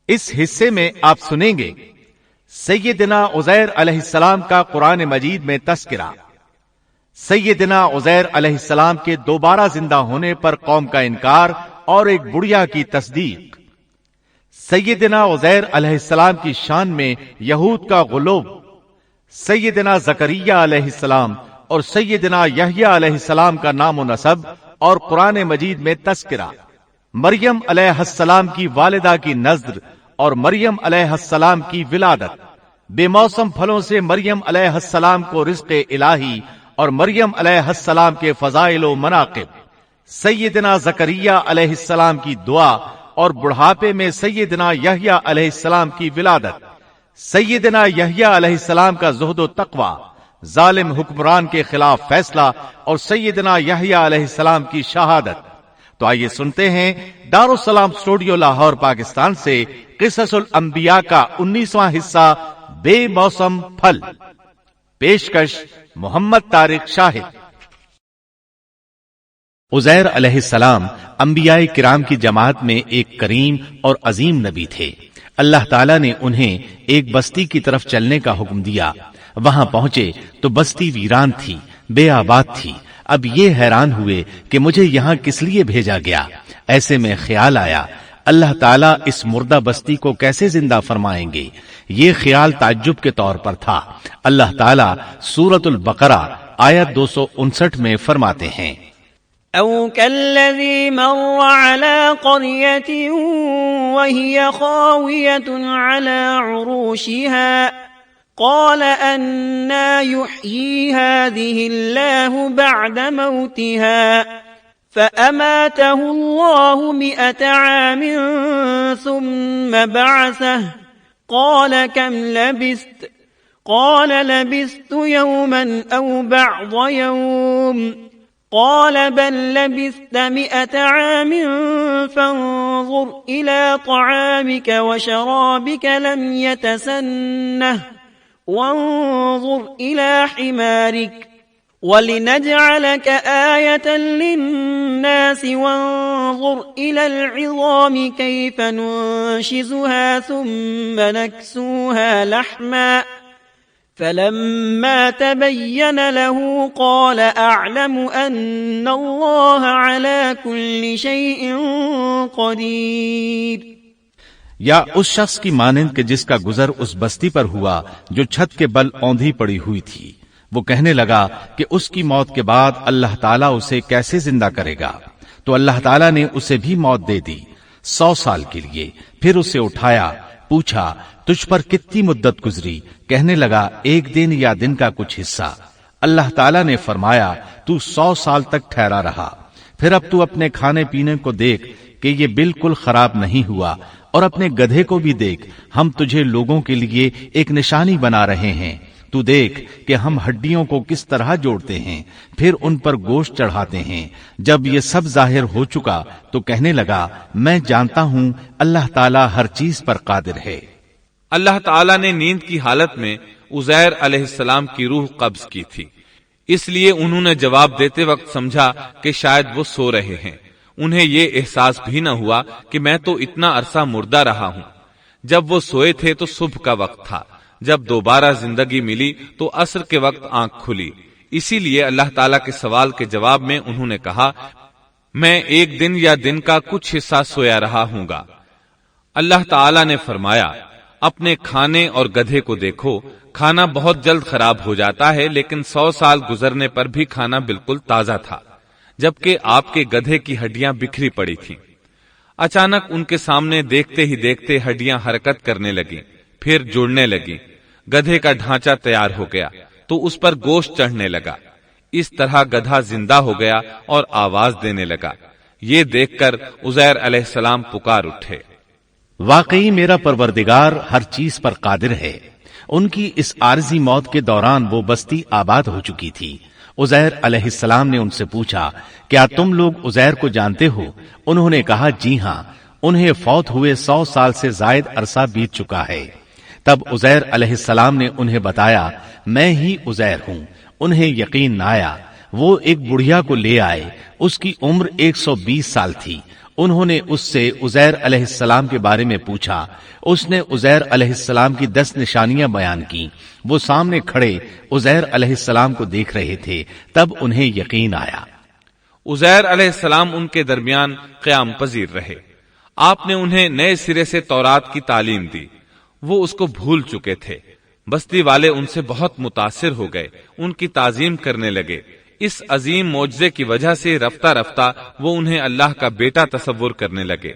اس حصے میں آپ سنیں گے سیدنا عزیر علیہ السلام کا قرآن مجید میں تذکرہ، سیدنا عزیر علیہ السلام کے دوبارہ زندہ ہونے پر قوم کا انکار اور ایک بڑھیا کی تصدیق، سیدنا عزیر علیہ السلام کی شان میں یہود کا غلو، سیدنا زکریہ علیہ السلام اور سیدنا یحییٰ علیہ السلام کا نام و نسب اور قرآن مجید میں تذکرہ، مریم علیہ السلام کی والدہ کی نذر اور مریم علیہ السلام کی ولادت، بے موسم پھلوں سے مریم علیہ السلام کو رزق الہی اور مریم علیہ السلام کے فضائل و مناقب، سیدنا زکریہ علیہ السلام کی دعا اور بڑھاپے میں سیدنا یحییٰ علیہ السلام کی ولادت، سیدنا یحییٰ علیہ السلام کا زہد و تقوی، ظالم حکمران کے خلاف فیصلہ اور سیدنا یحییٰ علیہ السلام کی شہادت۔ تو آئیے سنتے ہیں دارالسلام اسٹوڈیو لاہور پاکستان سے قصص الانبیاء کا 19واں حصہ بے موسم پھل، پیشکش محمد طارق شاہد۔ عزیر علیہ السلام انبیاء کرام کی جماعت میں ایک کریم اور عظیم نبی تھے۔ اللہ تعالیٰ نے انہیں ایک بستی کی طرف چلنے کا حکم دیا۔ وہاں پہنچے تو بستی ویران تھی، بے آباد تھی۔ اب یہ حیران ہوئے کہ مجھے یہاں کس لیے بھیجا گیا۔ ایسے میں خیال آیا اللہ تعالیٰ اس مردہ بستی کو کیسے زندہ فرمائیں گے۔ یہ خیال تعجب کے طور پر تھا۔ اللہ تعالیٰ سورۃ البقرہ آیت 259 میں فرماتے ہیں، أو كالذي مر على قرية وهي خاوية على عروشها قال أنى يحيي هذه الله بعد موتها فأماته الله 100 عام ثم بعثه قال كم لبثت قال لبثت يوما أو بعض يوم قال بل لبثت 100 عام فانظر إلى طعامك وشرابك لم يتسنه وانظر إلى حمارك ولنجعلك آية للناس وانظر إلى العظام كيف ننشزها ثم نكسوها لحما فلما تبين له قال أعلم أن الله على كل شيء قدير۔ یا اس شخص کی مانند کہ جس کا گزر اس بستی پر ہوا جو چھت کے بل اوندھی پڑی ہوئی تھی۔ وہ کہنے لگا کہ اس کی موت کے بعد اللہ تعالیٰ اسے کیسے زندہ کرے گا۔ تو اللہ تعالیٰ نے اسے بھی موت دے دی 100 سال کے لیے۔ پھر اسے اٹھایا، پوچھا تجھ پر کتنی مدت گزری؟ کہنے لگا 1 دن یا دن کا کچھ حصہ۔ اللہ تعالیٰ نے فرمایا تو 100 سال تک ٹھہرا رہا۔ پھر اب تو اپنے کھانے پینے کو دیکھ کہ یہ بالکل خراب نہیں ہوا، اور اپنے گدھے کو بھی دیکھ، ہم تجھے لوگوں کے لیے ایک نشانی بنا رہے ہیں۔ تو دیکھ کہ ہم ہڈیوں کو کس طرح جوڑتے ہیں، پھر ان پر گوشت چڑھاتے ہیں۔ جب یہ سب ظاہر ہو چکا تو کہنے لگا میں جانتا ہوں اللہ تعالیٰ ہر چیز پر قادر ہے۔ اللہ تعالیٰ نے نیند کی حالت میں عزیر علیہ السلام کی روح قبض کی تھی، اس لیے انہوں نے جواب دیتے وقت سمجھا کہ شاید وہ سو رہے ہیں۔ انہیں یہ احساس بھی نہ ہوا کہ میں تو اتنا عرصہ مردہ رہا ہوں۔ جب وہ سوئے تھے تو صبح کا وقت تھا، جب دوبارہ زندگی ملی تو عصر کے وقت آنکھ کھلی۔ اسی لیے اللہ تعالیٰ کے سوال کے جواب میں انہوں نے کہا میں 1 دن یا دن کا کچھ حصہ سویا رہا ہوں گا۔ اللہ تعالیٰ نے فرمایا اپنے کھانے اور گدھے کو دیکھو، کھانا بہت جلد خراب ہو جاتا ہے، لیکن 100 سال گزرنے پر بھی کھانا بالکل تازہ تھا، جبکہ آپ کے گدھے کی ہڈیاں بکھری پڑی تھیں۔ اچانک ان کے سامنے دیکھتے ہی دیکھتے ہڈیاں حرکت کرنے لگیں، پھر جڑنے لگیں۔ گدھے کا ڈھانچہ تیار ہو گیا تو اس پر گوشت چڑھنے لگا۔ اس طرح گدھا زندہ ہو گیا اور آواز دینے لگا۔ یہ دیکھ کر عزیر علیہ السلام پکار اٹھے، واقعی میرا پروردگار ہر چیز پر قادر ہے۔ ان کی اس عارضی موت کے دوران وہ بستی آباد ہو چکی تھی۔ عزیر علیہ السلام نے ان سے پوچھا کیا تم لوگ عزیر کو جانتے ہو؟ انہوں نے کہا جی ہاں، انہیں فوت ہوئے 100 سال سے زائد عرصہ بیت چکا ہے۔ تب عزیر علیہ السلام نے انہیں بتایا میں ہی عزیر ہوں۔ انہیں یقین نہ آیا۔ وہ ایک بڑھیا کو لے آئے، اس کی عمر 120 سال تھی۔ انہوں نے اس سے عزیر علیہ السلام کے بارے میں پوچھا۔ اس نے عزیر علیہ السلام کی 10 نشانیاں بیان کی۔ وہ سامنے کھڑے عزیر علیہ السلام کو دیکھ رہے تھے، تب انہیں یقین آیا۔ عزیر علیہ السلام ان کے درمیان قیام پذیر رہے۔ آپ نے انہیں نئے سرے سے تورات کی تعلیم دی۔ وہ اس کو بھول چکے تھے۔ بستی والے ان سے بہت متاثر ہو گئے، ان کی تعظیم کرنے لگے۔ اس عظیم معجزے کی وجہ سے رفتہ رفتہ وہ انہیں اللہ کا بیٹا تصور کرنے لگے۔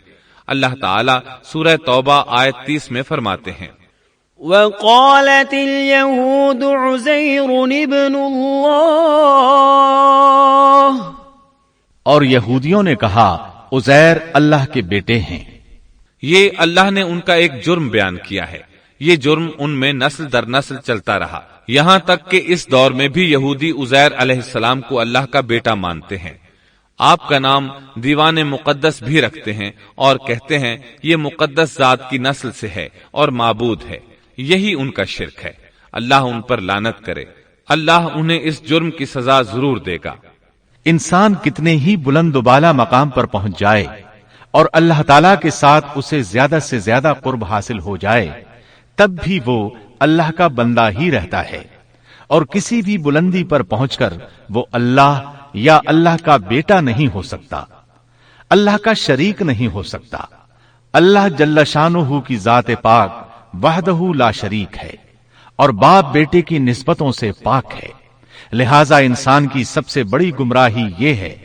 اللہ تعالیٰ سورہ توبہ آیت 30 میں فرماتے ہیں، وقالت اليهود عزير ابن الله، اور یہودیوں نے کہا عزیر اللہ کے بیٹے ہیں۔ یہ اللہ نے ان کا ایک جرم بیان کیا ہے۔ یہ جرم ان میں نسل در نسل چلتا رہا، یہاں تک کہ اس دور میں بھی یہودی عزیر علیہ السلام کو اللہ کا بیٹا مانتے ہیں۔ آپ کا نام دیوان مقدس بھی رکھتے ہیں اور کہتے ہیں یہ مقدس ذات کی نسل سے ہے اور معبود ہے۔ یہی ان کا شرک ہے۔ اللہ ان پر لعنت کرے۔ اللہ انہیں اس جرم کی سزا ضرور دے گا۔ انسان کتنے ہی بلند و بالا مقام پر پہنچ جائے اور اللہ تعالیٰ کے ساتھ اسے زیادہ سے زیادہ قرب حاصل ہو جائے، تب بھی وہ اللہ کا بندہ ہی رہتا ہے، اور کسی بھی بلندی پر پہنچ کر وہ اللہ یا اللہ کا بیٹا نہیں ہو سکتا، اللہ کا شریک نہیں ہو سکتا۔ اللہ جل شانہ کی ذات پاک وحدہ لا شریک ہے اور باپ بیٹے کی نسبتوں سے پاک ہے۔ لہذا انسان کی سب سے بڑی گمراہی یہ ہے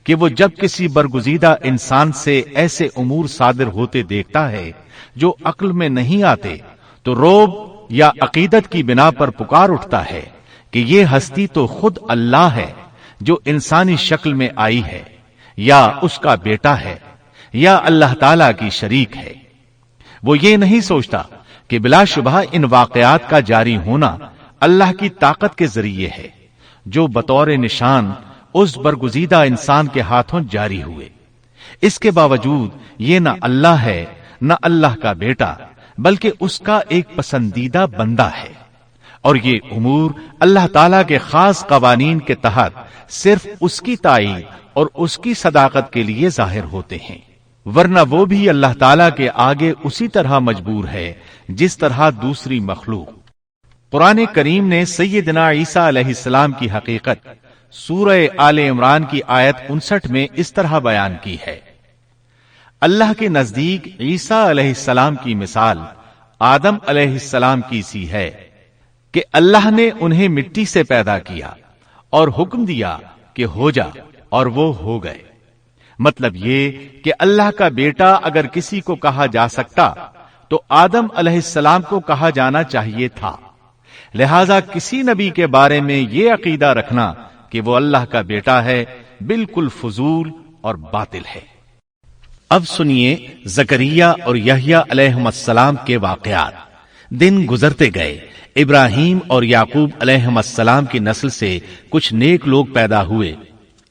کہ وہ جب کسی برگزیدہ انسان سے ایسے امور صادر ہوتے دیکھتا ہے جو عقل میں نہیں آتے، تو روب یا عقیدت کی بنا پر پکار اٹھتا ہے کہ یہ ہستی تو خود اللہ ہے جو انسانی شکل میں آئی ہے، یا اس کا بیٹا ہے، یا اللہ تعالی کی شریک ہے۔ وہ یہ نہیں سوچتا کہ بلا شبہ ان واقعات کا جاری ہونا اللہ کی طاقت کے ذریعے ہے، جو بطور نشان اس برگزیدہ انسان کے ہاتھوں جاری ہوئے۔ اس کے باوجود یہ نہ اللہ ہے نہ اللہ کا بیٹا، بلکہ اس کا ایک پسندیدہ بندہ ہے، اور یہ امور اللہ تعالیٰ کے خاص قوانین کے تحت صرف اس کی تائید اور اس کی صداقت کے لیے ظاہر ہوتے ہیں، ورنہ وہ بھی اللہ تعالیٰ کے آگے اسی طرح مجبور ہے جس طرح دوسری مخلوق۔ قرآن کریم نے سیدنا عیسیٰ علیہ السلام کی حقیقت سورہ آل عمران کی آیت 59 میں اس طرح بیان کی ہے، اللہ کے نزدیک عیسیٰ علیہ السلام کی مثال آدم علیہ السلام کی سی ہے کہ اللہ نے انہیں مٹی سے پیدا کیا اور حکم دیا کہ ہو جا، اور وہ ہو گئے۔ مطلب یہ کہ اللہ کا بیٹا اگر کسی کو کہا جا سکتا تو آدم علیہ السلام کو کہا جانا چاہیے تھا۔ لہذا کسی نبی کے بارے میں یہ عقیدہ رکھنا کہ وہ اللہ کا بیٹا ہے بالکل فضول اور باطل ہے۔ اب سنیے زکریا اور یحییٰ علیہم السلام کے واقعات۔ دن گزرتے گئے، ابراہیم اور یعقوب علیہم السلام کی نسل سے کچھ نیک لوگ پیدا ہوئے۔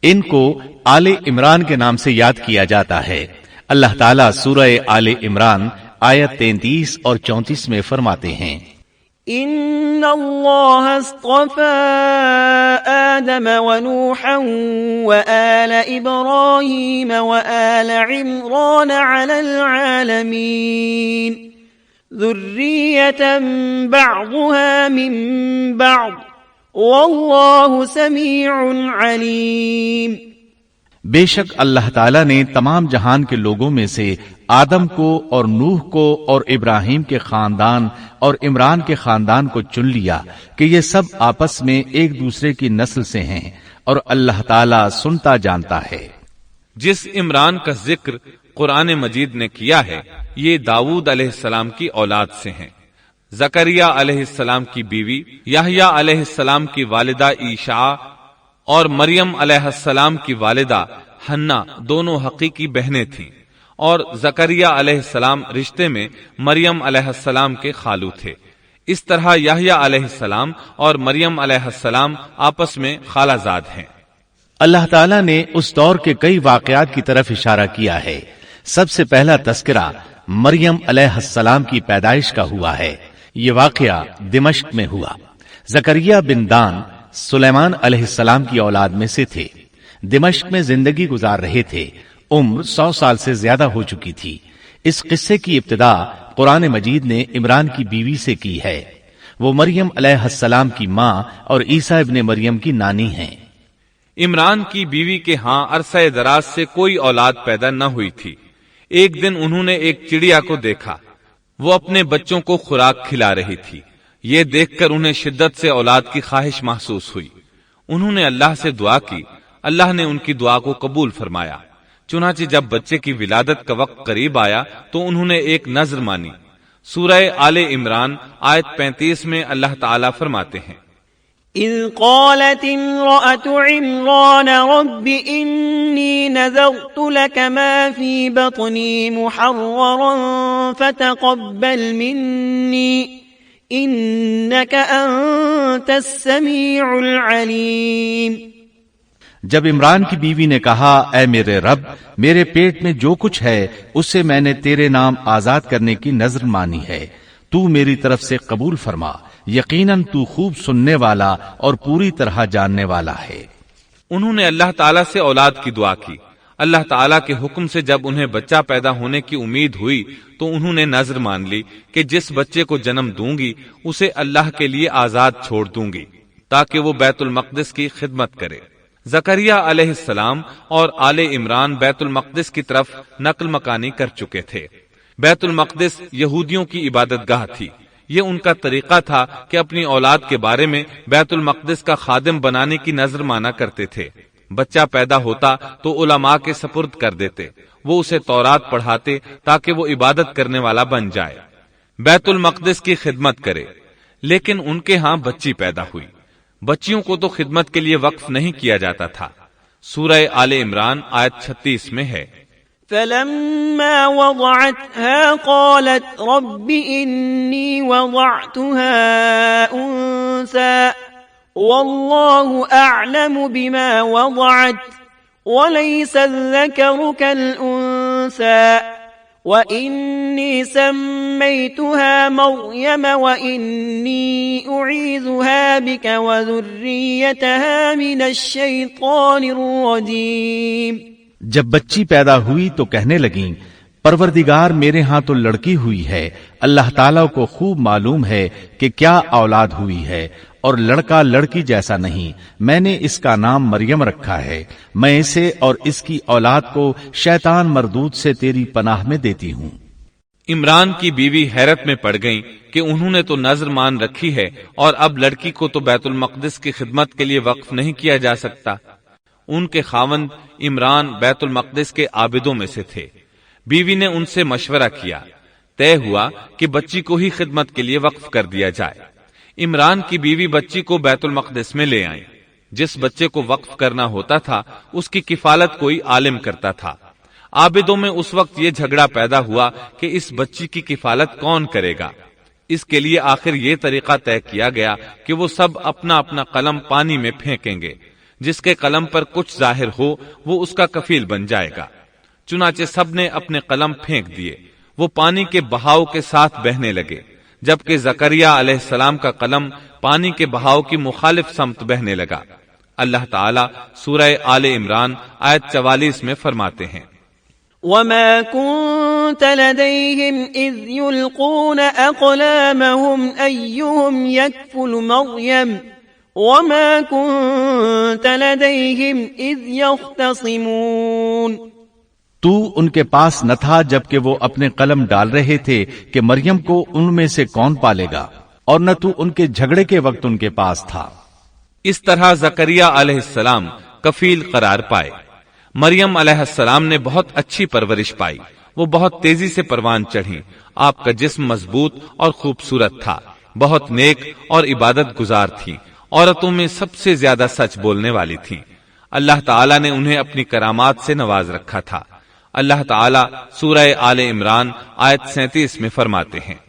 ان کو آل عمران کے نام سے یاد کیا جاتا ہے۔ اللہ تعالیٰ سورہ آل عمران آیت 33 اور 34 میں فرماتے ہیں، ان اللہ اصطفى آدم ونوحا وآل ابراہیم وآل عمران على العالمین ذریة بعضها من بعض واللہ سمیع علیم۔ بے شک اللہ تعالیٰ نے تمام جہان کے لوگوں میں سے آدم کو اور نوح کو اور ابراہیم کے خاندان اور عمران کے خاندان کو چن لیا کہ یہ سب آپس میں ایک دوسرے کی نسل سے ہیں، اور اللہ تعالیٰ سنتا جانتا ہے۔ جس عمران کا ذکر قرآن مجید نے کیا ہے یہ داؤد علیہ السلام کی اولاد سے ہیں۔ زکریا علیہ السلام کی بیوی، یحییٰ علیہ السلام کی والدہ عیشا اور مریم علیہ السلام کی والدہ حنا دونوں حقیقی بہنیں تھیں، اور زکریا علیہ السلام رشتے میں مریم علیہ السلام کے خالو تھے۔ اس طرح یحییٰ علیہ السلام اور مریم علیہ السلام آپس میں خالہ زاد ہیں۔ اللہ تعالیٰ نے اس دور کے کئی واقعات کی طرف اشارہ کیا ہے۔ سب سے پہلا تذکرہ مریم علیہ السلام کی پیدائش کا ہوا ہے۔ یہ واقعہ دمشق میں ہوا۔ زکریا بن دان سلیمان علیہ السلام کی اولاد میں سے تھے، دمشق میں زندگی گزار رہے تھے۔ عمر 100 سال سے زیادہ ہو چکی تھی۔ اس قصے کی ابتدا قرآن مجید نے عمران کی بیوی سے کی ہے۔ وہ مریم علیہ السلام کی ماں اور عیسیٰ ابن مریم کی نانی ہیں۔ عمران کی بیوی کے ہاں عرصہ دراز سے کوئی اولاد پیدا نہ ہوئی تھی۔ ایک دن انہوں نے ایک چڑیا کو دیکھا، وہ اپنے بچوں کو خوراک کھلا رہی تھی۔ یہ دیکھ کر انہیں شدت سے اولاد کی خواہش محسوس ہوئی۔ انہوں نے اللہ سے دعا کی، اللہ نے ان کی دعا کو قبول فرمایا۔ چنانچہ جب بچے کی ولادت کا وقت قریب آیا تو انہوں نے ایک نذر مانی۔ سورہ آل عمران آیت 35 میں اللہ تعالیٰ فرماتے ہیں، اذ قالت امرأة عمران رب انی نذرت لك ما في بطنی محررا فتقبل منی انك انت السمیع العلیم۔ جب عمران کی بیوی نے کہا، اے میرے رب، میرے پیٹ میں جو کچھ ہے اسے میں نے تیرے نام آزاد کرنے کی نذر مانی ہے، تو میری طرف سے قبول فرما، یقیناً تو خوب سننے والا اور پوری طرح جاننے والا ہے۔ انہوں نے اللہ تعالیٰ سے اولاد کی دعا کی۔ اللہ تعالیٰ کے حکم سے جب انہیں بچہ پیدا ہونے کی امید ہوئی تو انہوں نے نذر مان لی کہ جس بچے کو جنم دوں گی اسے اللہ کے لیے آزاد چھوڑ دوں گی تاکہ وہ بیت المقدس کی خدمت کرے۔ زکریا علیہ السلام اور آل عمران بیت المقدس کی طرف نقل مکانی کر چکے تھے۔ بیت المقدس یہودیوں کی عبادت گاہ تھی۔ یہ ان کا طریقہ تھا کہ اپنی اولاد کے بارے میں بیت المقدس کا خادم بنانے کی نذر مانا کرتے تھے۔ بچہ پیدا ہوتا تو علماء کے سپرد کر دیتے، وہ اسے تورات پڑھاتے تاکہ وہ عبادت کرنے والا بن جائے، بیت المقدس کی خدمت کرے۔ لیکن ان کے ہاں بچی پیدا ہوئی۔ بچیوں کو تو خدمت کے لیے وقف نہیں کیا جاتا تھا۔ سورہ آل عمران آیت 36 میں ہے، فلما وضعتها قالت رب إني وضعتها أنثى والله أعلم بما وضعت وليس الذكر كالأنثى وإني سميتها مريم وإني أعيذها بك وذريتها من الشيطان الرجيم۔ جب بچی پیدا ہوئی تو کہنے لگیں، پروردگار میرے ہاں تو لڑکی ہوئی ہے، اللہ تعالیٰ کو خوب معلوم ہے کہ کیا اولاد ہوئی ہے، اور لڑکا لڑکی جیسا نہیں، میں نے اس کا نام مریم رکھا ہے، میں اسے اور اس کی اولاد کو شیطان مردود سے تیری پناہ میں دیتی ہوں۔ عمران کی بیوی حیرت میں پڑ گئیں کہ انہوں نے تو نذر مان رکھی ہے اور اب لڑکی کو تو بیت المقدس کی خدمت کے لیے وقف نہیں کیا جا سکتا۔ ان کے خاوند عمران بیت المقدس کے عابدوں میں سے تھے۔ بیوی نے ان سے مشورہ کیا، طے ہوا کہ بچی کو ہی خدمت کے لیے وقف کر دیا جائے۔ عمران کی بیوی بچی کو بیت المقدس میں لے آئیں۔ جس بچے کو وقف کرنا ہوتا تھا اس کی کفالت کوئی عالم کرتا تھا۔ عابدوں میں اس وقت یہ جھگڑا پیدا ہوا کہ اس بچی کی کفالت کون کرے گا۔ اس کے لیے آخر یہ طریقہ طے کیا گیا کہ وہ سب اپنا اپنا قلم پانی میں پھینکیں گے، جس کے قلم پر کچھ ظاہر ہو وہ اس کا کفیل بن جائے گا۔ چنانچہ سب نے اپنے قلم پھینک دیے، وہ پانی کے بہاؤ کے ساتھ بہنے لگے، جبکہ زکریا علیہ السلام کا قلم پانی کے بہاؤ کی مخالف سمت بہنے لگا۔ اللہ تعالیٰ سورہ آل عمران آیت 44 میں فرماتے ہیں، وما كنت لديهم إذ يلقون أقلامهم أيهم يكفل مريم وما كنت لديهم إذ يختصمون۔ تو ان کے پاس نہ تھا جبکہ وہ اپنے قلم ڈال رہے تھے کہ مریم کو ان میں سے کون پالے گا، اور نہ تو ان کے جھگڑے کے وقت ان کے پاس تھا۔ اس طرح زکریا علیہ السلام کفیل قرار پائے۔ مریم علیہ السلام نے بہت اچھی پرورش پائی، وہ بہت تیزی سے پروان چڑھی۔ آپ کا جسم مضبوط اور خوبصورت تھا، بہت نیک اور عبادت گزار تھی، عورتوں میں سب سے زیادہ سچ بولنے والی تھی۔ اللہ تعالیٰ نے انہیں اپنی کرامات سے نواز رکھا تھا۔ اللہ تعالیٰ سورہ آل عمران آیت 37 میں فرماتے ہیں،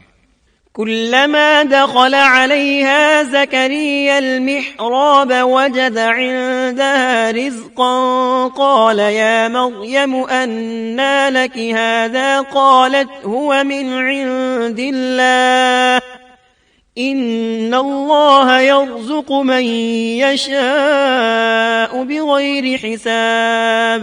كلما دخل عليها زكريا المحراب وجد عندها رزقا قال يا مريم أنى لك هذا قالت هو من عند الله إن الله يرزق من يشاء بغير حساب۔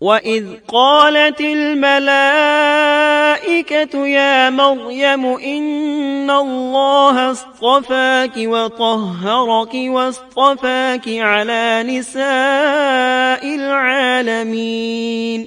وَإِذْ قَالَتِ الْمَلَائِكَةُ يَا مَرْيَمُ إِنَّ اللَّهَ اصْطَفَاكِ وَطَهَّرَكِ وَاصْطَفَاكِ عَلَى نِسَاءِ الْعَالَمِينَ،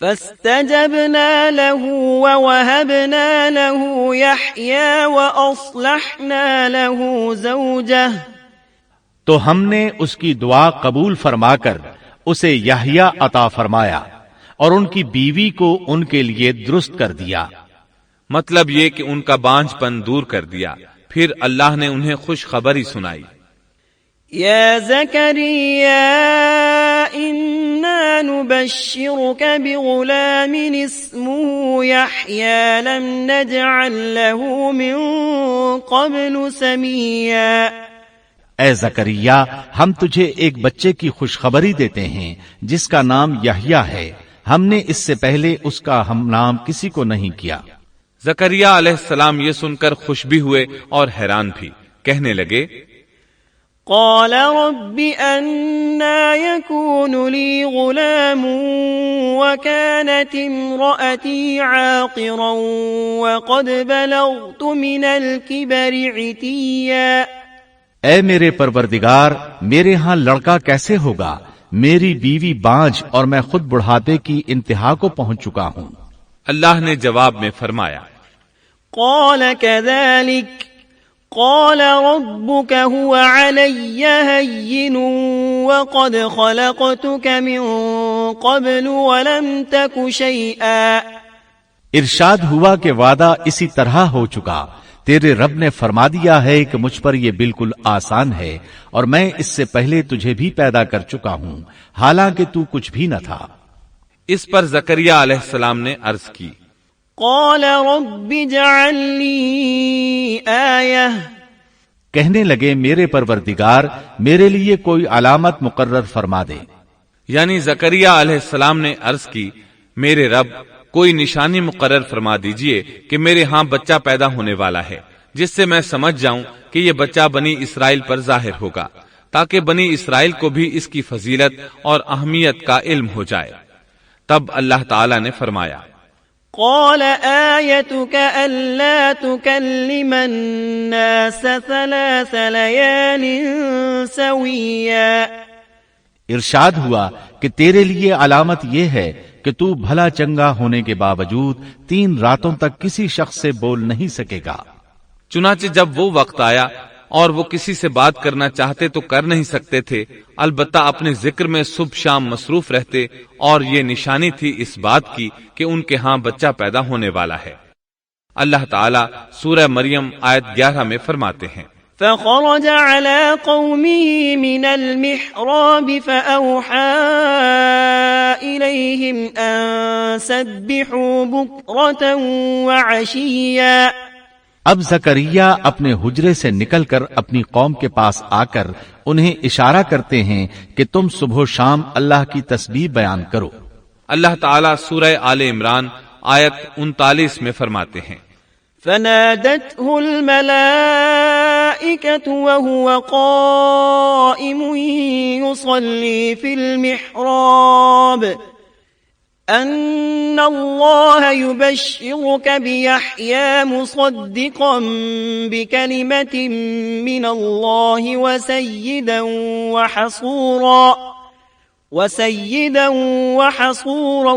فاستجبنا له ووهبنا له يحيى وأصلحنا له زوجه تو ہم نے اس کی دعا قبول فرما کر اسے یحییٰ عطا فرمایا اور ان کی بیوی کو ان کے لیے درست کر دیا. مطلب یہ کہ ان کا بانجھ پن دور کر دیا. پھر اللہ نے انہیں خوشخبری سنائی. یا زکریا انا نبشرک بغلام اسمه یحیی لم نجعل له من قبل سمیا. اے زکریا، ہم تجھے ایک بچے کی خوشخبری دیتے ہیں جس کا نام یحییٰ ہے. ہم نے اس سے پہلے اس کا ہم نام کسی کو نہیں کیا. زکریا علیہ السلام یہ سن کر خوش بھی ہوئے اور حیران بھی. کہنے لگے قال رب أنا يكون لي غلام وكانت امرأتي عاقرا وقد بلغت من الكبر عتيا. اے میرے پروردگار، میرے ہاں لڑکا کیسے ہوگا؟ میری بیوی بانجھ اور میں خود بڑھاپے کی انتہا کو پہنچ چکا ہوں. اللہ نے جواب میں فرمایا قال كذلك قال ربك هو علي هين وقد خلقتك من قبل ولم تك شيئا. ارشاد ہوا کہ وعدہ اسی طرح ہو چکا. تیرے رب نے فرما دیا ہے کہ مجھ پر یہ بالکل آسان ہے اور میں اس سے پہلے تجھے بھی پیدا کر چکا ہوں حالانکہ تو کچھ بھی نہ تھا. اس پر زکریا علیہ السلام نے عرض کی قال رب اجعل لي آیہ. کہنے لگے میرے پروردگار، میرے لیے کوئی علامت مقرر فرما دے. یعنی زکریا علیہ السلام نے عرض کی میرے رب کوئی نشانی مقرر فرما دیجئے کہ میرے ہاں بچہ پیدا ہونے والا ہے جس سے میں سمجھ جاؤں کہ یہ بچہ بنی اسرائیل پر ظاہر ہوگا تاکہ بنی اسرائیل کو بھی اس کی فضیلت اور اہمیت کا علم ہو جائے. تب اللہ تعالی نے فرمایا قال آیتک الا تکلم الناس 3 لیال سویا. ارشاد ہوا کہ تیرے لیے علامت یہ ہے کہ تو بھلا چنگا ہونے کے باوجود 3 راتوں تک کسی شخص سے بول نہیں سکے گا. چنانچہ جب وہ وقت آیا اور وہ کسی سے بات کرنا چاہتے تو کر نہیں سکتے تھے، البتہ اپنے ذکر میں صبح شام مصروف رہتے، اور یہ نشانی تھی اس بات کی کہ ان کے ہاں بچہ پیدا ہونے والا ہے. اللہ تعالیٰ سورہ مریم آیت 11 میں فرماتے ہیں فخرج على قومه من المحراب فأوحى إليهم أن سبحوا بكرة وعشيا. اب زکریا اپنے حجرے سے نکل کر اپنی قوم کے پاس آ کر انہیں اشارہ کرتے ہیں کہ تم صبح و شام اللہ کی تسبیح بیان کرو. اللہ تعالیٰ سورہ آل عمران آیت 39 میں فرماتے ہیں فنادته الملائكة وهو قائم يصلي في المحراب أن الله يبشرك بيحيى مصدقا بكلمة من الله وسيدا وحصورا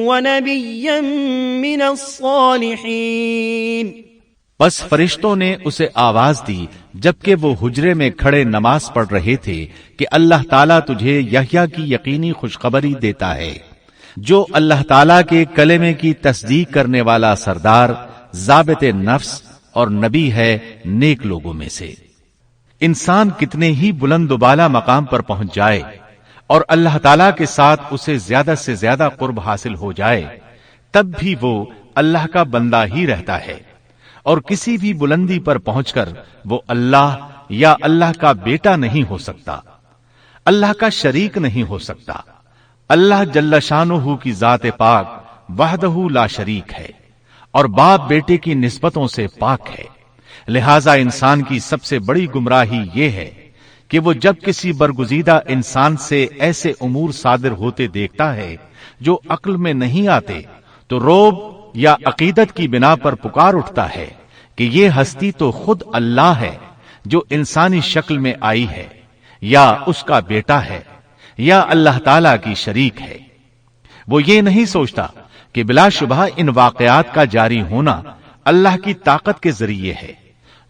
ونبيا من الصالحين. بس فرشتوں نے اسے آواز دی جبکہ وہ حجرے میں کھڑے نماز پڑھ رہے تھے کہ اللہ تعالیٰ تجھے یحییٰ کی یقینی خوشخبری دیتا ہے جو اللہ تعالیٰ کے کلمے کی تصدیق کرنے والا سردار، ضابط نفس اور نبی ہے نیک لوگوں میں سے. انسان کتنے ہی بلند و بالا مقام پر پہنچ جائے اور اللہ تعالیٰ کے ساتھ اسے زیادہ سے زیادہ قرب حاصل ہو جائے تب بھی وہ اللہ کا بندہ ہی رہتا ہے، اور کسی بھی بلندی پر پہنچ کر وہ اللہ یا اللہ کا بیٹا نہیں ہو سکتا، اللہ کا شریک نہیں ہو سکتا. اللہ جل شانہ کی ذات پاک وحدہ لا شریک ہے اور باپ بیٹے کی نسبتوں سے پاک ہے. لہذا انسان کی سب سے بڑی گمراہی یہ ہے کہ وہ جب کسی برگزیدہ انسان سے ایسے امور صادر ہوتے دیکھتا ہے جو عقل میں نہیں آتے تو روب یا عقیدت کی بنا پر پکار اٹھتا ہے کہ یہ ہستی تو خود اللہ ہے جو انسانی شکل میں آئی ہے، یا اس کا بیٹا ہے، یا اللہ تعالی کی شریک ہے. وہ یہ نہیں سوچتا کہ بلا شبہ ان واقعات کا جاری ہونا اللہ کی طاقت کے ذریعے ہے،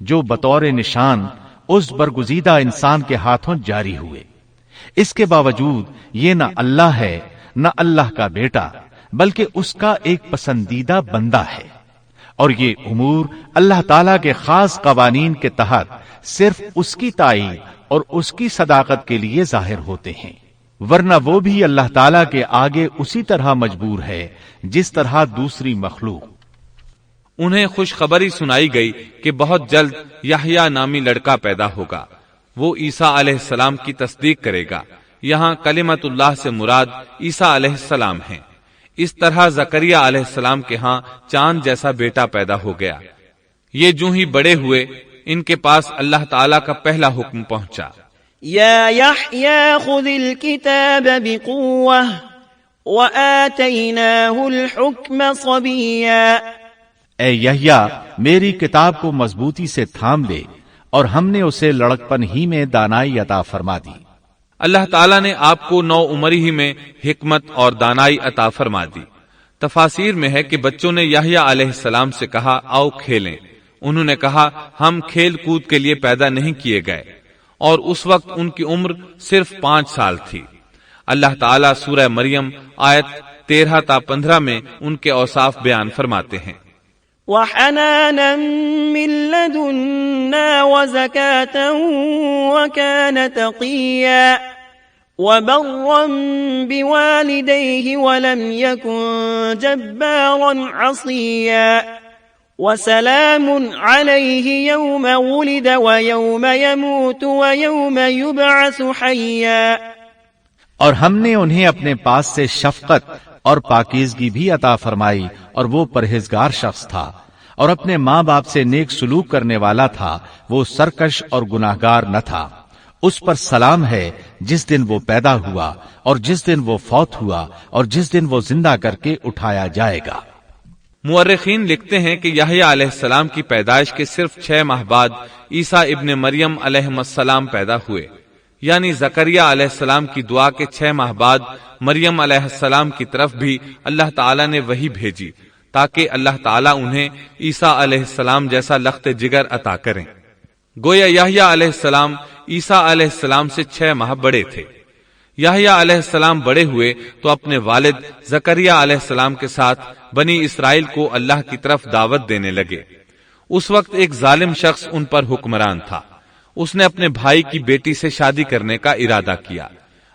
جو بطور نشان اس برگزیدہ انسان کے ہاتھوں جاری ہوئے۔ اس کے باوجود یہ نہ اللہ ہے نہ اللہ کا بیٹا، بلکہ اس کا ایک پسندیدہ بندہ ہے، اور یہ امور اللہ تعالی کے خاص قوانین کے تحت صرف اس کی تائید اور اس کی صداقت کے لیے ظاہر ہوتے ہیں، ورنہ وہ بھی اللہ تعالی کے آگے اسی طرح مجبور ہے جس طرح دوسری مخلوق۔ انہیں خوشخبری سنائی گئی کہ بہت جلد یحییٰ نامی لڑکا پیدا ہوگا، وہ عیسیٰ علیہ السلام کی تصدیق کرے گا۔ یہاں کلمت اللہ سے مراد عیسیٰ علیہ السلام ہیں۔ اس طرح زکریا علیہ السلام کے ہاں چاند جیسا بیٹا پیدا ہو گیا۔ یہ جو ہی بڑے ہوئے، ان کے پاس اللہ تعالیٰ کا پہلا حکم پہنچا، يا يحيى خذ الكتاب بقوة وآتيناه الحكم صبيا۔ اے یحییٰ، میری کتاب کو مضبوطی سے تھام لے، اور ہم نے اسے لڑکپن ہی میں دانائی عطا فرما دی۔ اللہ تعالیٰ نے آپ کو نو عمری ہی میں حکمت اور دانائی عطا فرما دی۔ تفاسیر میں ہے کہ بچوں نے یحییٰ علیہ السلام سے کہا آؤ کھیلیں۔ انہوں نے کہا ہم کھیل کود کے لیے پیدا نہیں کیے گئے، اور اس وقت ان کی عمر صرف 5 سال تھی۔ اللہ تعالیٰ سورہ مریم آیت 13 تا 15 میں ان کے اوصاف بیان فرماتے ہیں، وحنانا من لدنا وزكاة وكان تقيا وبرا بوالديه ولم يكن جبارا عصيا وسلام عليه يوم ولد ويوم يموت ويوم يبعث حيا۔ اور ہم نے انہیں اپنے پاس سے شفقت اور پاکیزگی بھی عطا فرمائی، اور وہ پرہیزگار شخص تھا اور اپنے ماں باپ سے نیک سلوک کرنے والا تھا، وہ سرکش اور گناہگار نہ تھا۔ اس پر سلام ہے جس دن وہ پیدا ہوا اور جس دن وہ فوت ہوا اور جس دن وہ زندہ کر کے اٹھایا جائے گا۔ مورخین لکھتے ہیں کہ یحییٰ علیہ السلام کی پیدائش کے صرف 6 ماہ بعد عیسیٰ ابن مریم علیہ السلام پیدا ہوئے، یعنی زکریا علیہ السلام کی دعا کے 6 ماہ بعد مریم علیہ السلام کی طرف بھی اللہ تعالیٰ نے وحی بھیجی تاکہ اللہ تعالیٰ انہیں عیسیٰ علیہ السلام جیسا لخت جگر عطا کریں۔ گویا یحییٰ علیہ السلام عیسیٰ علیہ السلام سے 6 ماہ بڑے تھے۔ یحییٰ علیہ السلام بڑے ہوئے تو اپنے والد زکریا علیہ السلام کے ساتھ بنی اسرائیل کو اللہ کی طرف دعوت دینے لگے۔ اس وقت ایک ظالم شخص ان پر حکمران تھا۔ اس نے اپنے بھائی کی بیٹی سے شادی کرنے کا ارادہ کیا،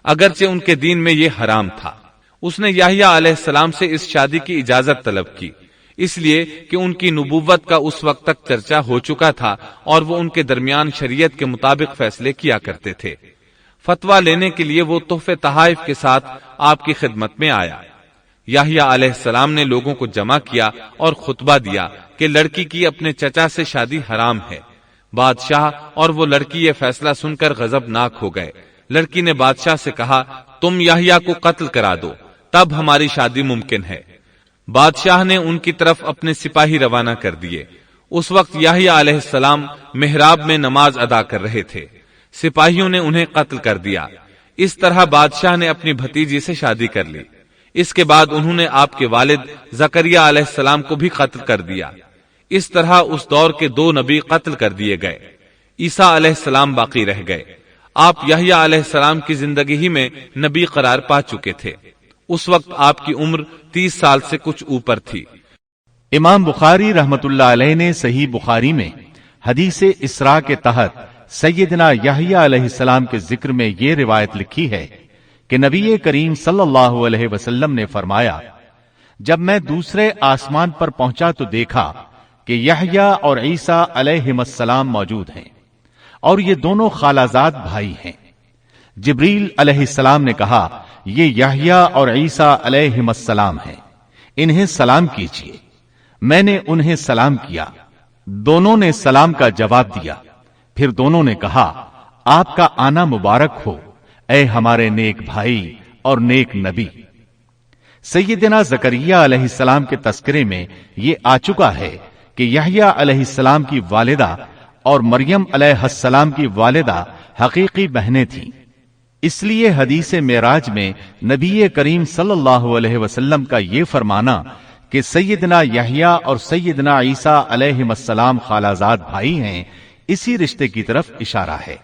اگرچہ ان کے دین میں یہ حرام تھا۔ اس نے یحییٰ علیہ السلام سے اس شادی کی اجازت طلب کی، اس لیے کہ ان کی نبوت کا اس وقت تک چرچا ہو چکا تھا اور وہ ان کے درمیان شریعت کے مطابق فیصلے کیا کرتے تھے۔ فتویٰ لینے کے لیے وہ تحفے تحائف کے ساتھ آپ کی خدمت میں آیا۔ یحییٰ علیہ السلام نے لوگوں کو جمع کیا اور خطبہ دیا کہ لڑکی کی اپنے چچا سے شادی حرام ہے۔ بادشاہ اور وہ لڑکی یہ فیصلہ سن کر غضبناک ہو گئے۔ لڑکی نے بادشاہ سے کہا تم یحییٰ کو قتل کرا دو، تب ہماری شادی ممکن ہے۔ بادشاہ نے ان کی طرف اپنے سپاہی روانہ کر دیے۔ اس وقت یحییٰ علیہ السلام محراب میں نماز ادا کر رہے تھے۔ سپاہیوں نے انہیں قتل کر دیا۔ اس طرح بادشاہ نے اپنی بھتیجی سے شادی کر لی۔ اس کے بعد انہوں نے آپ کے والد زکریا علیہ السلام کو بھی قتل کر دیا۔ اس طرح اس دور کے 2 نبی قتل کر دیے گئے۔ عیسیٰ علیہ السلام باقی رہ گئے۔ آپ یحییٰ علیہ السلام کی زندگی ہی میں نبی قرار پا چکے تھے۔ اس وقت آپ کی عمر 30 سال سے کچھ اوپر تھی۔ امام بخاری رحمت اللہ علیہ نے صحیح بخاری میں حدیث اسراء کے تحت سیدنا یحییٰ علیہ السلام کے ذکر میں یہ روایت لکھی ہے کہ نبی کریم صلی اللہ علیہ وسلم نے فرمایا، جب میں دوسرے آسمان پر پہنچا تو دیکھا کہ یحییٰ اور عیسیٰ علیہم السلام موجود ہیں، اور یہ دونوں خالازاد بھائی ہیں۔ جبریل علیہ السلام نے کہا یہ یحییٰ اور عیسیٰ علیہم السلام ہیں، انہیں سلام کیجیے۔ میں نے انہیں سلام کیا، دونوں نے سلام کا جواب دیا۔ پھر دونوں نے کہا آپ کا آنا مبارک ہو اے ہمارے نیک بھائی اور نیک نبی۔ سیدنا زکریا علیہ السلام کے تذکرے میں یہ آ چکا ہے کہ یحییٰ علیہ السلام کی والدہ اور مریم علیہ السلام کی والدہ حقیقی بہنیں تھیں۔ اس لیے حدیث معراج میں نبی کریم صلی اللہ علیہ وسلم کا یہ فرمانا کہ سیدنا یحییٰ اور سیدنا عیسیٰ علیہ السلام خالازاد بھائی ہیں، اسی رشتے کی طرف اشارہ ہے۔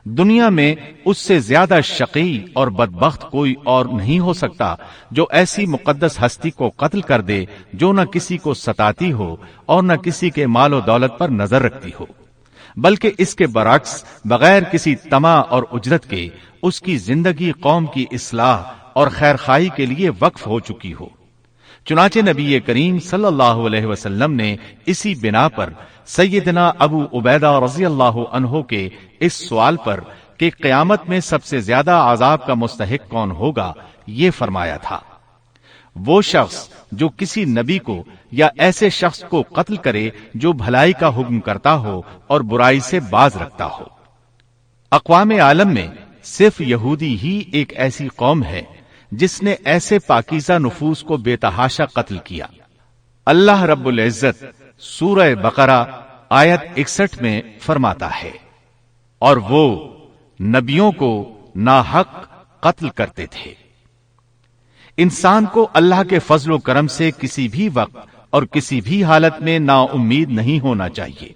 دنیا میں اس سے زیادہ شقی اور بدبخت کوئی اور نہیں ہو سکتا جو ایسی مقدس ہستی کو قتل کر دے جو نہ کسی کو ستاتی ہو اور نہ کسی کے مال و دولت پر نظر رکھتی ہو، بلکہ اس کے برعکس بغیر کسی طمع اور اجرت کے اس کی زندگی قوم کی اصلاح اور خیرخواہی کے لیے وقف ہو چکی ہو۔ چنانچہ نبی کریم صلی اللہ علیہ وسلم نے اسی بنا پر سیدنا ابو عبیدہ رضی اللہ عنہ کے اس سوال پر کہ قیامت میں سب سے زیادہ عذاب کا مستحق کون ہوگا یہ فرمایا تھا، وہ شخص جو کسی نبی کو یا ایسے شخص کو قتل کرے جو بھلائی کا حکم کرتا ہو اور برائی سے باز رکھتا ہو۔ اقوام عالم میں صرف یہودی ہی ایک ایسی قوم ہے جس نے ایسے پاکیزہ نفوس کو بے تحاشا قتل کیا۔ اللہ رب العزت سورہ بقرہ آیت 61 میں فرماتا ہے، اور وہ نبیوں کو ناحق قتل کرتے تھے۔ انسان کو اللہ کے فضل و کرم سے کسی بھی وقت اور کسی بھی حالت میں نا امید نہیں ہونا چاہیے،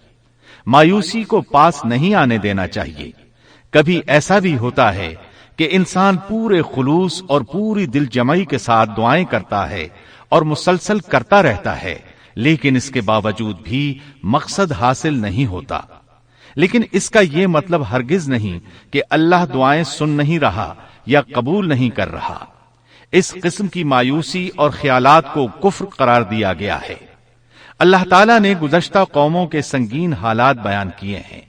مایوسی کو پاس نہیں آنے دینا چاہیے۔ کبھی ایسا بھی ہوتا ہے کہ انسان پورے خلوص اور پوری دل جمعی کے ساتھ دعائیں کرتا ہے اور مسلسل کرتا رہتا ہے، لیکن اس کے باوجود بھی مقصد حاصل نہیں ہوتا۔ لیکن اس کا یہ مطلب ہرگز نہیں کہ اللہ دعائیں سن نہیں رہا یا قبول نہیں کر رہا۔ اس قسم کی مایوسی اور خیالات کو کفر قرار دیا گیا ہے۔ اللہ تعالیٰ نے گزشتہ قوموں کے سنگین حالات بیان کیے ہیں۔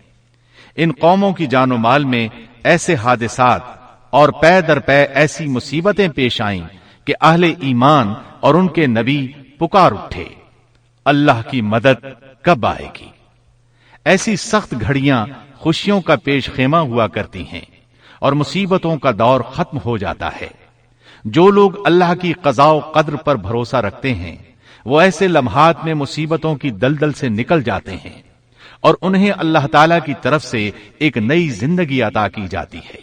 ان قوموں کی جان و مال میں ایسے حادثات اور پے در پے ایسی مصیبتیں پیش آئیں کہ اہل ایمان اور ان کے نبی پکار اٹھے، اللہ کی مدد کب آئے گی؟ ایسی سخت گھڑیاں خوشیوں کا پیش خیمہ ہوا کرتی ہیں اور مصیبتوں کا دور ختم ہو جاتا ہے۔ جو لوگ اللہ کی قضاء و قدر پر بھروسہ رکھتے ہیں وہ ایسے لمحات میں مصیبتوں کی دلدل سے نکل جاتے ہیں اور انہیں اللہ تعالی کی طرف سے ایک نئی زندگی عطا کی جاتی ہے۔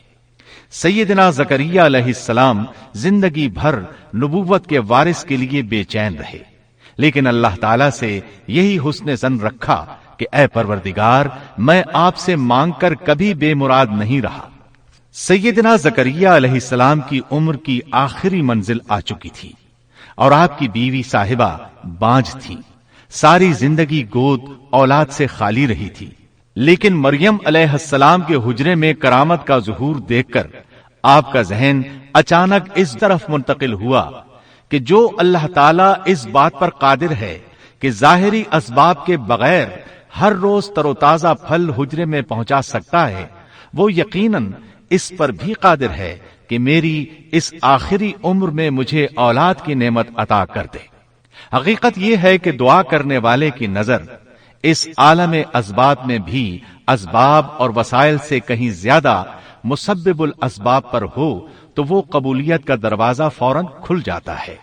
سیدنا زکریا علیہ السلام زندگی بھر نبوت کے وارث کے لیے بے چین رہے، لیکن اللہ تعالی سے یہی حسن ظن رکھا کہ اے پروردگار، میں آپ سے مانگ کر کبھی بے مراد نہیں رہا۔ سیدنا زکریا علیہ السلام کی عمر کی آخری منزل آ چکی تھی اور آپ کی بیوی صاحبہ بانجھ تھی، ساری زندگی گود اولاد سے خالی رہی تھی۔ لیکن مریم علیہ السلام کے حجرے میں کرامت کا ظہور دیکھ کر آپ کا ذہن اچانک اس طرف منتقل ہوا کہ جو اللہ تعالیٰ اس بات پر قادر ہے کہ ظاہری اسباب کے بغیر ہر روز تر و تازہ پھل حجرے میں پہنچا سکتا ہے، وہ یقیناً اس پر بھی قادر ہے کہ میری اس آخری عمر میں مجھے اولاد کی نعمت عطا کر دے۔ حقیقت یہ ہے کہ دعا کرنے والے کی نظر اس عالم اسباب میں بھی اسباب اور وسائل سے کہیں زیادہ مسبب الاسباب پر ہو تو وہ قبولیت کا دروازہ فوراً کھل جاتا ہے۔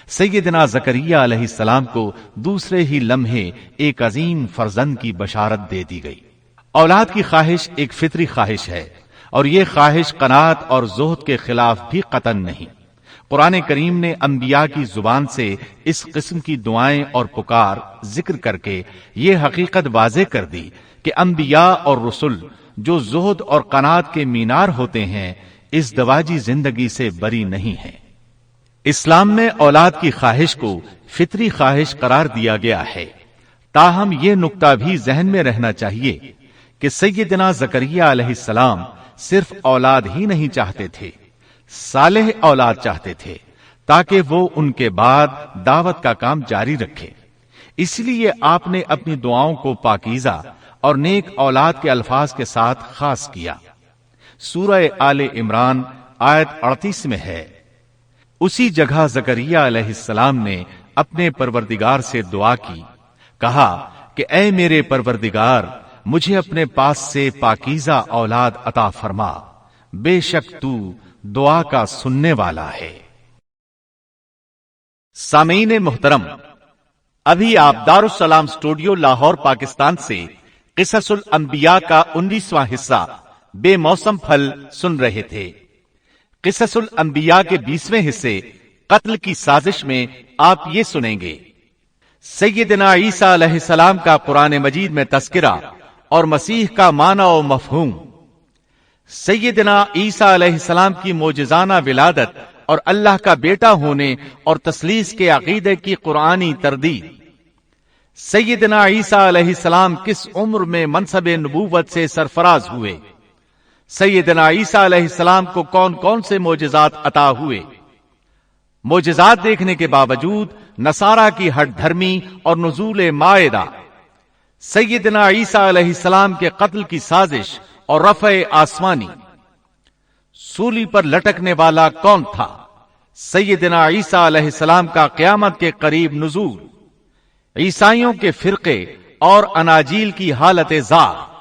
سیدنا زکریا علیہ السلام کو دوسرے ہی لمحے ایک عظیم فرزند کی بشارت دے دی گئی۔ اولاد کی خواہش ایک فطری خواہش ہے اور یہ خواہش قناعت اور زہد کے خلاف بھی قطعاً نہیں۔ قرآن کریم نے انبیاء کی زبان سے اس قسم کی دعائیں اور پکار ذکر کر کے یہ حقیقت واضح کر دی کہ انبیاء اور رسل جو زہد اور قناعت کے مینار ہوتے ہیں اس دواجی زندگی سے بری نہیں ہیں۔ اسلام میں اولاد کی خواہش کو فطری خواہش قرار دیا گیا ہے، تاہم یہ نکتہ بھی ذہن میں رہنا چاہیے کہ سیدنا زکریا علیہ السلام صرف اولاد ہی نہیں چاہتے تھے، صالح اولاد چاہتے تھے تاکہ وہ ان کے بعد دعوت کا کام جاری رکھے۔ اس لیے آپ نے اپنی دعاؤں کو پاکیزہ اور نیک اولاد کے الفاظ کے ساتھ خاص کیا۔ سورہ آل عمران آیت 38 میں ہے، اسی جگہ زکریا علیہ السلام نے اپنے پروردگار سے دعا کی، کہا کہ اے میرے پروردگار، مجھے اپنے پاس سے پاکیزہ اولاد عطا فرما، بے شک تو دعا کا سننے والا ہے۔ سامعین محترم، ابھی آپ دارالسلام اسٹوڈیو لاہور پاکستان سے قصص الانبیاء کا 19واں حصہ بے موسم پھل سن رہے تھے۔ قصص الانبیاء کے 20ویں حصے قتل کی سازش میں آپ یہ سنیں گے۔ سیدنا عیسیٰ علیہ السلام کا قرآن مجید میں تذکرہ اور مسیح کا معنی و مفہوم۔ سیدنا عیسیٰ علیہ السلام کی معجزانہ ولادت اور اللہ کا بیٹا ہونے اور تثلیث کے عقیدے کی قرآنی تردید۔ سیدنا عیسیٰ علیہ السلام کس عمر میں منصب نبوت سے سرفراز ہوئے؟ سیدنا عیسیٰ علیہ السلام کو کون کون سے معجزات عطا ہوئے؟ معجزات دیکھنے کے باوجود نصارہ کی ہٹ دھرمی اور نزول مائدہ۔ سیدنا عیسیٰ علیہ السلام کے قتل کی سازش اور رفع آسمانی۔ سولی پر لٹکنے والا کون تھا؟ سیدنا عیسیٰ علیہ السلام کا قیامت کے قریب نزول۔ عیسائیوں کے فرقے اور اناجیل کی حالت زار۔